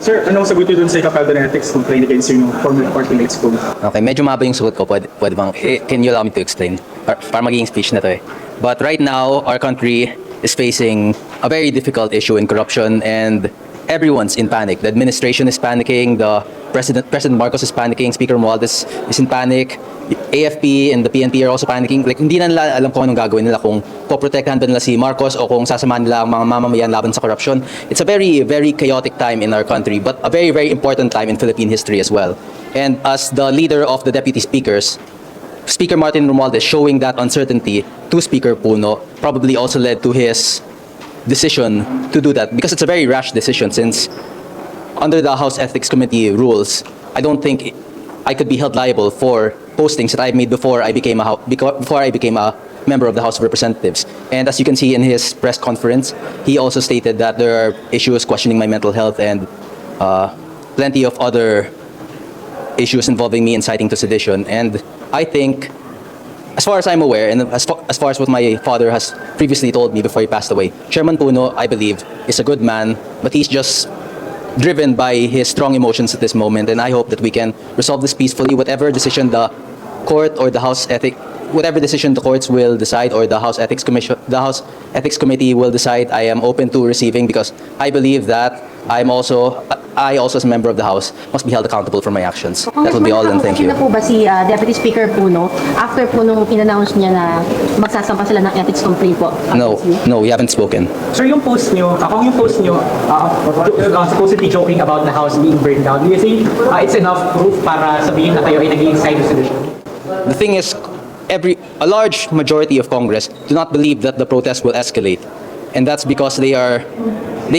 Sir, anong sagot niyo dun sa ikapal na ethics complaint against your former party mates ko? Okay, medyo maba yung sagot ko. Pwede bang, can you allow me to explain? Para magiging speech na to eh. But right now, our country is facing a very difficult issue in corruption and everyone's in panic. The administration is panicking, the President Marcos is panicking, Speaker Romualdez is in panic, AFP and the PNP are also panicking. Like, hindi na nila alam kung anong gagawin nila, kung poprotektahan ba nila si Marcos o kung sasamahan nila ang mga mamamayan laban sa corruption. It's a very, very chaotic time in our country, but a very, very important time in Philippine history as well. And as the leader of the deputy speakers, Speaker Martin Romualdez showing that uncertainty to Speaker Puno probably also led to his decision to do that, because it's a very rash decision, since under the House Ethics Committee rules, I don't think I could be held liable for postings that I made before I became a member of the House of Representatives. And as you can see in his press conference, he also stated that there are issues questioning my mental health and plenty of other issues involving me inciting to sedition. And I think, as far as I'm aware, and as far as what my father has previously told me before he passed away, Chairman Puno, I believe, is a good man, but he's just driven by his strong emotions at this moment, and I hope that we can resolve this peacefully. Whatever decision the court or the whatever decision the courts will decide, or the House Ethics Committee will decide, I am open to receiving, because I believe that I also as a member of the House must be held accountable for my actions. That will be all, and thank you. Na po ba si Deputy Speaker Puno after po nung in-announce niya na magsasampa sila ng ethics complaint po? No, we haven't spoken. Sir, yung post niyo, supposedly joking about the house being burned down, do you think it's enough proof para sabihin na kayo ay naging inside the sedition? The thing is, a large majority of Congress do not believe that the protest will escalate, and that's because they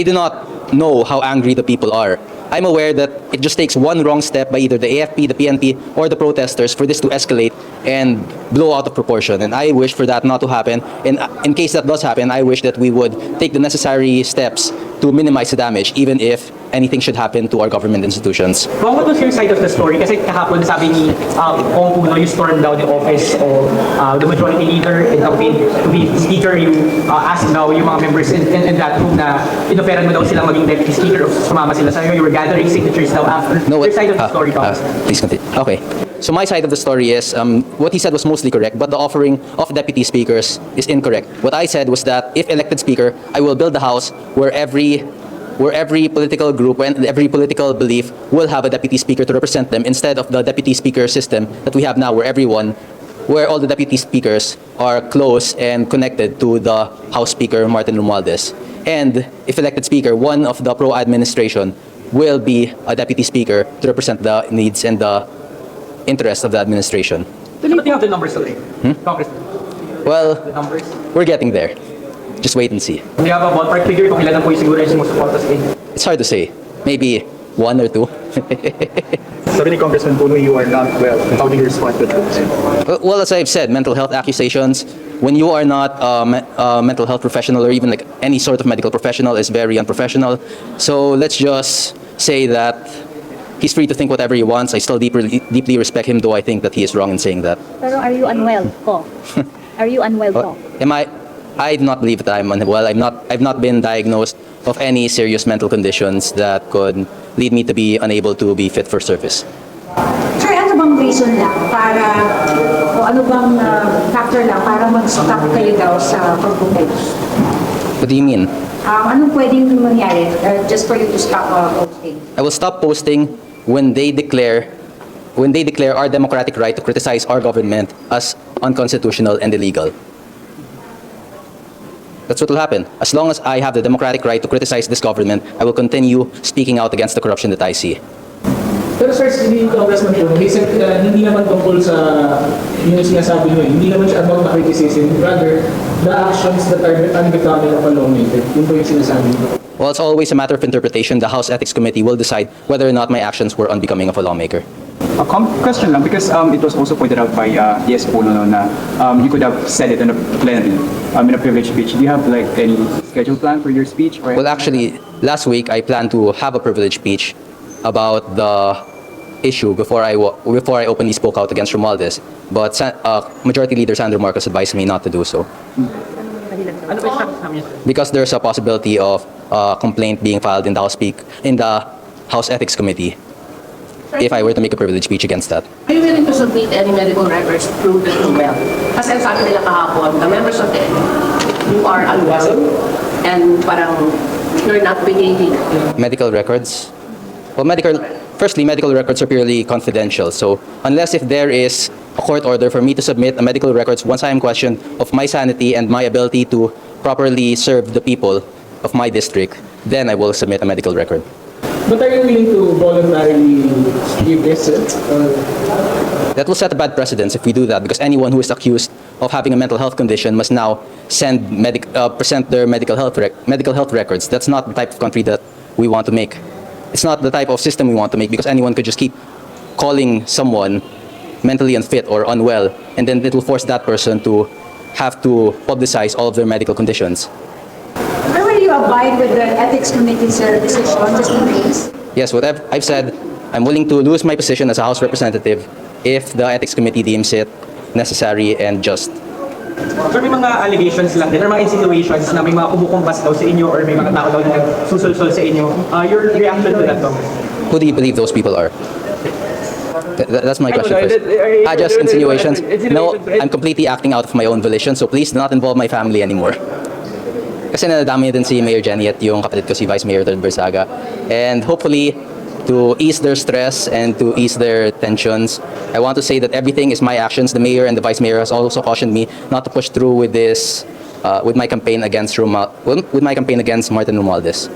do not know how angry the people are. I'm aware that it just takes one wrong step by either the AFP, the PNP, or the protesters for this to escalate and blow out of proportion. And I wish for that not to happen. And in case that does happen, I wish that we would take the necessary steps to minimize the damage, even if anything should happen to our government institutions. Well, what was your side of the story? Kasi kahapon sabi ni Kong Puno, you stormed down the office of the majority leader and to be speaker, you asked daw yung mga members in that room na inoferan mo daw silang maging deputy speaker, sumama sila sa'yo, you were gathering signatures daw after. No, your side of the story, Thomas. Please continue. Okay. So my side of the story is, what he said was mostly correct, but the offering of deputy speakers is incorrect. What I said was that if elected speaker, I will build a house where every political group and every political belief will have a deputy speaker to represent them, instead of the deputy speaker system that we have now, where all the deputy speakers are close and connected to the House Speaker, Martin Romualdez. And if elected speaker, one of the pro-administration will be a deputy speaker to represent the needs and the interests of the administration. But you have the numbers already, Congressman. Well, The numbers. we're getting there. Just wait and see. Do you have a ballpark figure kung ilan na po yung siguro yung sumusuporta sa inyo? It's hard to say. Maybe 1 or 2. Sabi ni Congressman Puno, you are not well. How do you respond to that? Well, as I've said, mental health accusations, when you are not a mental health professional or even like any sort of medical professional, is very unprofessional. So let's just say that he's free to think whatever he wants. I still deeply respect him, though I think that he is wrong in saying that. Pero are you unwell po? Are you unwell po? I do not believe that I'm unwell. I've not been diagnosed of any serious mental conditions that could lead me to be unable to be fit for service. Sir, ano bang reason lang para, o ano bang factor lang para mag-stop kayo daw sa pag-post? What do you mean? Anong pwedeng mangyari just for you to stop posting? I will stop posting when they declare our democratic right to criticize our government as unconstitutional and illegal. That's what will happen. As long as I have the democratic right to criticize this government, I will continue speaking out against the corruption that I see. Pero sir, si Congressman Puno, hindi naman tungkol sa yung sinasabi nyo, hindi naman siya about criticism, rather the actions that are unbecoming of a lawmaker. Yun po yung sinasabi nyo. Well, it's always a matter of interpretation. The House Ethics Committee will decide whether or not my actions were unbecoming of a lawmaker. A question lang, because it was also pointed out by DS Puno na you could have said it in a plenary, in a privilege speech. Do you have like any schedule plan for your speech? Or Well, actually, last week I planned to have a privilege speech about the issue before I openly spoke out against Romualdez, but Majority Leader Sandro Marcos advised me not to do so. Ano ba yung sabi niya? Because there's a possibility of complaint being filed in the House Ethics Committee if I were to make a privilege speech against that. Are you willing to submit any medical records to prove that you're well? Kasi ang sabi nila kahapon, the members of the you are unwell and parang you're not behaving. Medical records? Well, firstly, medical records are purely confidential. So unless if there is a court order for me to submit a medical records once I am questioned of my sanity and my ability to properly serve the people of my district, then I will submit a medical record. But are you willing to voluntarily give this? That will set a bad precedence if we do that, because anyone who is accused of having a mental health condition must now present their medical health records. That's not the type of country that we want to make. It's not the type of system we want to make, because anyone could just keep calling someone mentally unfit or unwell, and then it will force that person to have to publicize all of their medical conditions. Where will you abide with the ethics committee's decision just in case? Yes, what I've said, I'm willing to lose my position as a House representative if the ethics committee deems it necessary and just. Sir, may mga allegations lang din, or mga insinuations na may mga kumukumbas daw sa inyo or may mga tao daw na nagsusulsol sa inyo. Your reaction to that, though? Who do you believe those people are? That's my question first. Just insinuations? No, I'm completely acting out of my own volition, so please do not involve my family anymore. Kasi nadadami din si Mayor Jenny at yung kapatid ko si Vice Mayor Barzaga. And hopefully, to ease their stress and to ease their tensions, I want to say that everything is my actions. The Mayor and the Vice Mayor has also cautioned me not to push through with this, with my campaign against Martin Romualdez.